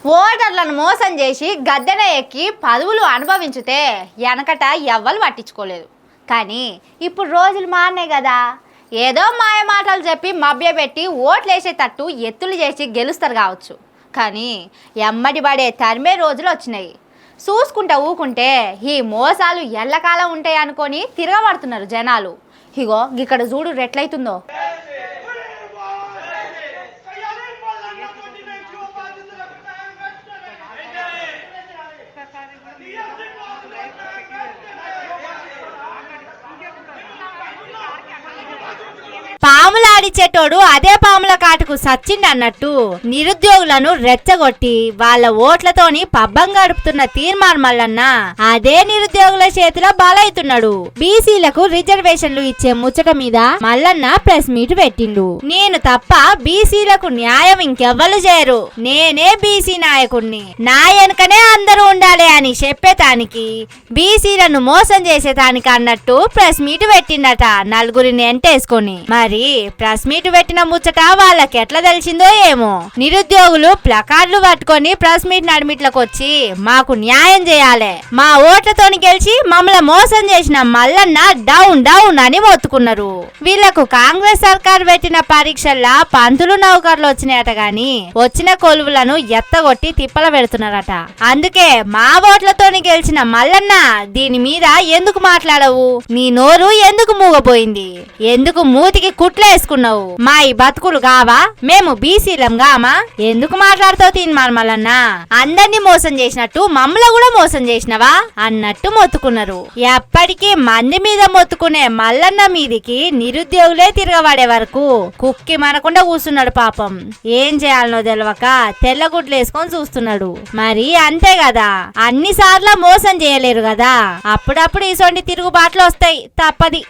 ఓటర్లను మోసం చేసి గద్దెన ఎక్కి పదవులు అనుభవించితే వెనకట ఎవ్వరు పట్టించుకోలేదు. కానీ ఇప్పుడు రోజులు మారినాయి కదా, ఏదో మాయ మాటలు చెప్పి మభ్యపెట్టి ఓట్లేసేటట్టు ఎత్తులు చేసి గెలుస్తారు కావచ్చు. కానీ ఎమ్మడి పడే తరిమే రోజులు వచ్చినాయి. చూసుకుంటా ఊకుంటే ఈ మోసాలు ఎల్లకాలం ఉంటాయి అనుకొని తిరగబడుతున్నారు జనాలు. ఇగో ఇక్కడ చూడు రెట్లయితుందో. పాములాడిచ్చేటోడు అదే పాముల కాటుకు సచ్చిండన్నట్టు నిరుద్యోగులను రెచ్చగొట్టి వాళ్ళ ఓట్లతోని పబ్బం గడుపుతున్న తీర్మాన్ మల్లన్న అదే నిరుద్యోగుల చేతిలో బలైతున్నాడు. బీసీలకు రిజర్వేషన్లు ఇచ్చే ముచ్చట మీద మల్లన్న ప్రెస్ మీట్ పెట్టిండు. నేను తప్ప బీసీలకు న్యాయం ఇంకెవ్వరు చేయరు, నేనే బీసీ నాయకుడిని, నా వెనుకనే అందరూ ఉండాలి అని చెప్పేతానికి బీసీలను మోసం చేసేతానికి అన్నట్టు ప్రెస్ మీట్ పెట్టిండట నలుగురిని ఎంటేసుకొని. మరి ప్రెస్ మీట్ పెట్టిన ముచ్చట వాళ్ళకి ఎట్లా తెలిసిందో ఏమో. నిరుద్యోగులు ప్లకార్డులు పట్టుకొని ప్రెస్ మీట్ నడిమిట్లకు వచ్చి మాకు న్యాయం చేయాలి, మా ఓట్లతోని గెలిచి మమ్మల్ని మోసం చేసిన మల్లన్న డౌన్ డౌన్ అని మొత్తుకున్నారు. వీళ్లకు కాంగ్రెస్ సర్కార్ పెట్టిన పరీక్షల్లో పంతులు నౌకర్లు వచ్చినాయట గాని వచ్చిన కొలువులను ఎత్తగొట్టి తిప్పల పెడుతున్నారట. అందుకే మా ఓట్లతోని గెలిచిన మల్లన్న దీని మీద ఎందుకు మాట్లాడవు, నీ నోరు ఎందుకు మూగపోయింది, ఎందుకు మూతికి కుట్లేసుకున్నావు, మా ఈ బతుకులు కావా, మేము బీసీలం గామా, ఎందుకు మాట్లాడుతావు తీర్మాన్ మల్లన్న, అందరినీ మోసం చేసినట్టు మమ్మల్ని కూడా మోసం చేసినవా అన్నట్టు మొత్తుకున్నారు. ఎప్పటికీ మంది మీద మొత్తుకునే మల్లన్న మీదికి నిరుద్యోగులే తిరగబడే వరకు కుక్కి మనకుండా కూర్చున్నాడు. పాపం ఏం చేయాలనో తెలవక తెల్లగుడ్లు వేసుకొని చూస్తున్నాడు. మరి అంతే కదా, అన్ని సార్లు మోసం చేయలేరు కదా, అప్పుడప్పుడు ఇసొంటి తిరుగుబాట్లు వస్తాయి, తప్పది.